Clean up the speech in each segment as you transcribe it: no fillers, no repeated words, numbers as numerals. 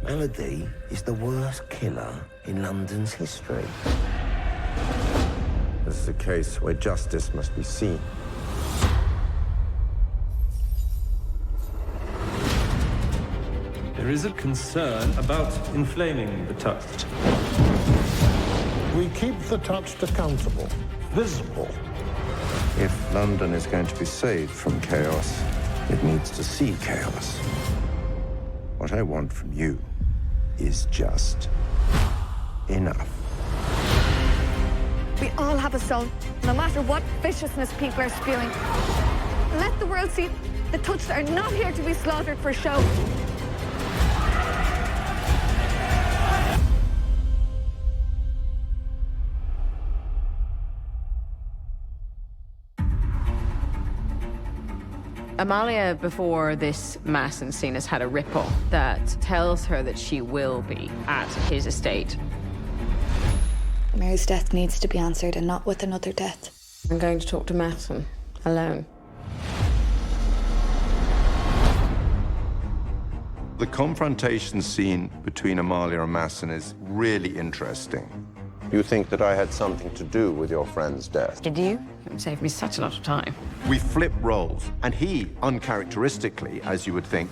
Elodie is the worst killer in London's history. This is a case where justice must be seen. There is a concern about inflaming the touched. We keep the touched accountable, visible. If London is going to be saved from chaos, it needs to see chaos. What I want from you is just enough. We all have a soul, no matter what viciousness people are spewing. Let the world see the touched are not here to be slaughtered for show. Amalia, before this Masson scene, has had a ripple that tells her that she will be at his estate. Mary's death needs to be answered, and not with another death. I'm going to talk to Masson alone. The confrontation scene between Amalia and Masson is really interesting. You think that I had something to do with your friend's death? Did you? It would save me such a lot of time. We flip roles, and he, uncharacteristically, as you would think,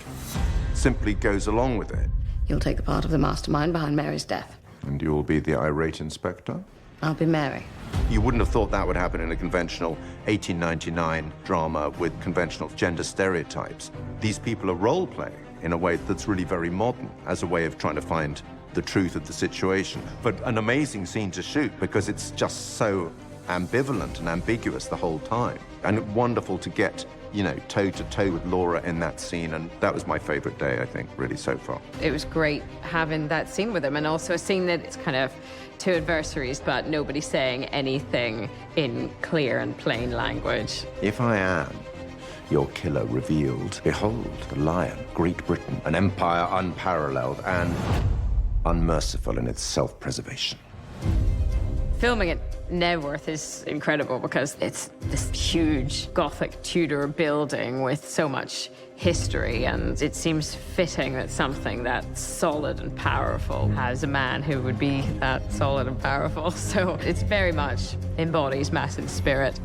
simply goes along with it. You'll take the part of the mastermind behind Mary's death. And you will be the irate inspector? I'll be Mary. You wouldn't have thought that would happen in a conventional 1899 drama with conventional gender stereotypes. These people are role-playing in a way that's really very modern, as a way of trying to find the truth of the situation. But an amazing scene to shoot because it's just so ambivalent and ambiguous the whole time. And wonderful to get, you know, toe-to-toe with Laura in that scene. And that was my favorite day, I think, really, so far. It was great having that scene with him, and also a scene that it's kind of two adversaries, but nobody saying anything in clear and plain language. If I am your killer revealed, behold, the lion, Great Britain, an empire unparalleled and unmerciful in its self-preservation. Filming at Nebworth is incredible because it's this huge Gothic Tudor building with so much history, and it seems fitting that something that solid and powerful has a man who would be that solid and powerful. So it's very much embodies Masson's spirit.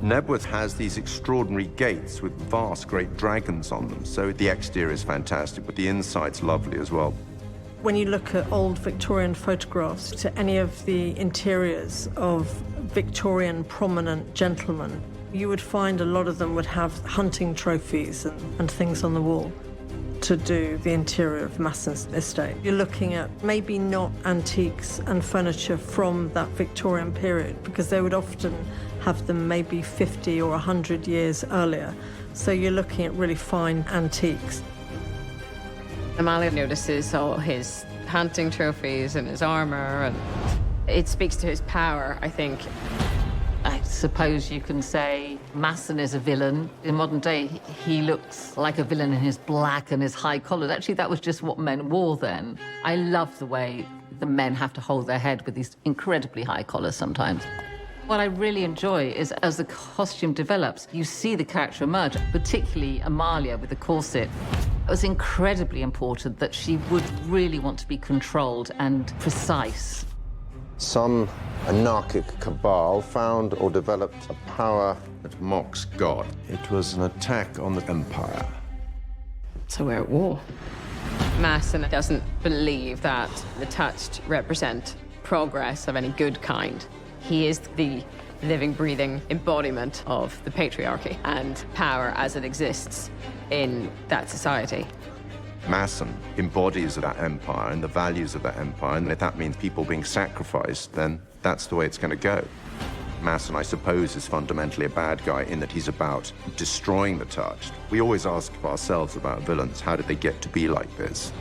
Nebworth has these extraordinary gates with vast, great dragons on them. So the exterior is fantastic, but the inside's lovely as well. When you look at old Victorian photographs to any of the interiors of Victorian prominent gentlemen, you would find a lot of them would have hunting trophies and things on the wall to do the interior of Masson's estate. You're looking at maybe not antiques and furniture from that Victorian period, because they would often have them maybe 50 or 100 years earlier. So you're looking at really fine antiques. Amalia notices all his hunting trophies and his armor, and it speaks to his power, I think. I suppose you can say Masson is a villain. In modern day, he looks like a villain in his black and his high collars. Actually, that was just what men wore then. I love the way the men have to hold their head with these incredibly high collars sometimes. What I really enjoy is, as the costume develops, you see the character emerge, particularly Amalia with the corset. It was incredibly important that she would really want to be controlled and precise. Some anarchic cabal found or developed a power That mocks God. It was an attack on the empire. So we're at war. Masson doesn't believe that the touched represent progress of any good kind. He is the living, breathing embodiment of the patriarchy and power as it exists in that society. Masson embodies that empire and the values of that empire, and if that means people being sacrificed, then that's the way it's going to go. Masson, I suppose, is fundamentally a bad guy in that he's about destroying the touched. We always ask ourselves about villains, how did they get to be like this?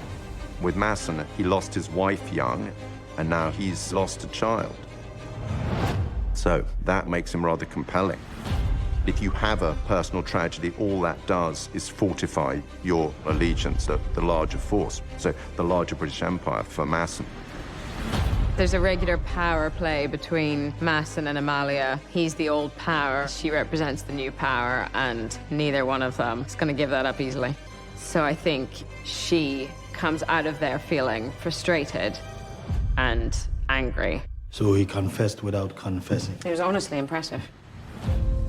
With Masson, he lost his wife young, and now he's lost a child. So that makes him rather compelling. If you have a personal tragedy, all that does is fortify your allegiance to the larger force, so the larger British Empire for Masson. There's a regular power play between Masson and Amalia. He's the old power, she represents the new power, and neither one of them is going to give that up easily. So I think she comes out of there feeling frustrated and angry. So he confessed without confessing. It was honestly impressive.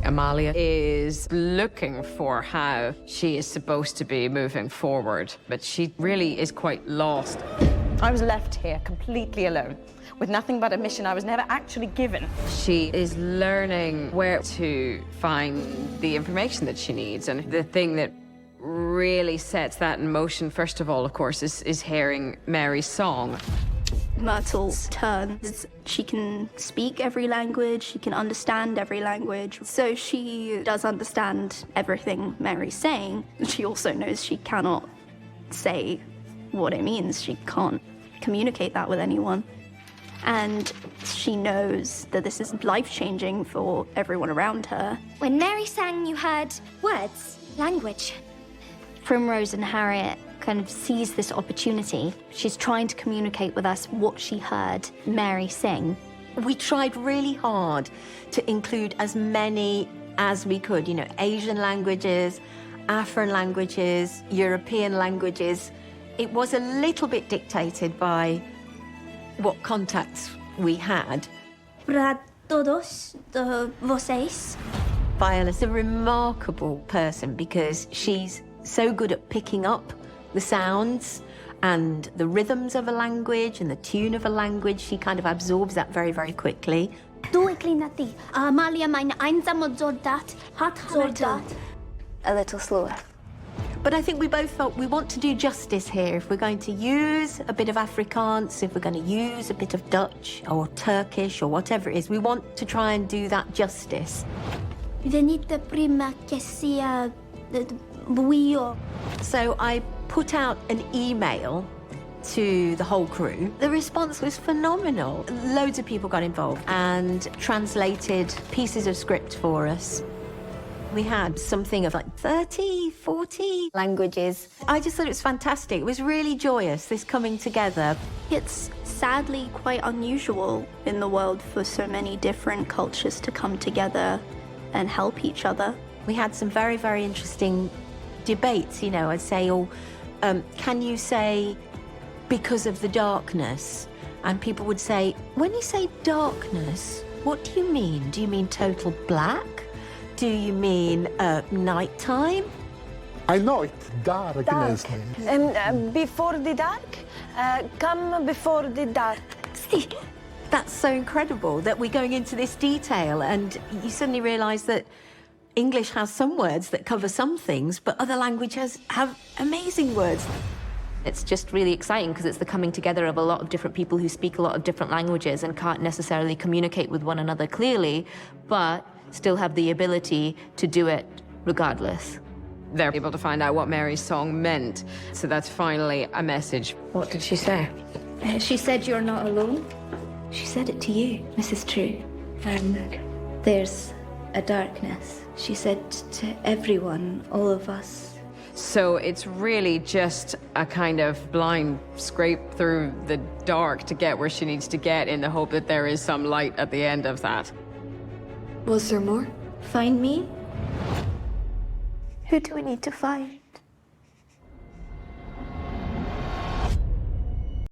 Amalia is looking for how she is supposed to be moving forward, but she really is quite lost. I was left here completely alone, with nothing but a mission I was never actually given. She is learning where to find the information that she needs, and the thing that really sets that in motion, first of all, of course, is hearing Mary's song. Myrtle's turn. She can speak every language, she can understand every language. So she does understand everything Mary's saying. She also knows she cannot say what it means. She can't communicate that with anyone. And she knows that this is life-changing for everyone around her. When Mary sang, you heard words, language. Primrose and Harriet kind of sees this opportunity. She's trying to communicate with us what she heard Mary sing. We tried really hard to include as many as we could, you know, Asian languages, Afro languages, European languages. It was a little bit dictated by what contacts we had. Para todos vocês. Viola's a remarkable person because she's so good at picking up the sounds and the rhythms of a language and the tune of a language. She kind of absorbs that very, very quickly. Amalia meine einsame Soldat hat Soldat. A little slower. But I think we both felt we want to do justice here. If we're going to use a bit of Afrikaans, if we're going to use a bit of Dutch or Turkish or whatever it is, we want to try and do that justice. Venite prima che sia buio. So I put out an email to the whole crew. The response was phenomenal. Loads of people got involved and translated pieces of script for us. We had something of like 30, 40 languages. I just thought it was fantastic. It was really joyous, this coming together. It's sadly quite unusual in the world for so many different cultures to come together and help each other. We had some very, very interesting debates, you know. I'd say, can you say because of the darkness? And people would say, when you say darkness, what do you mean? Do you mean total black? Do you mean nighttime? I know it, darkness. Before the dark, come before the dark. See, that's so incredible that we're going into this detail and you suddenly realise that English has some words that cover some things, but other languages have amazing words. It's just really exciting because it's the coming together of a lot of different people who speak a lot of different languages and can't necessarily communicate with one another clearly, but still have the ability to do it regardless. They're able to find out what Mary's song meant, so that's finally a message. What did she say? She said you're not alone. She said it to you, Mrs. True. There's a darkness. She said to everyone, all of us. So it's really just a kind of blind scrape through the dark to get where she needs to get in the hope that there is some light at the end of that. Was there more? Find me? Who do we need to find?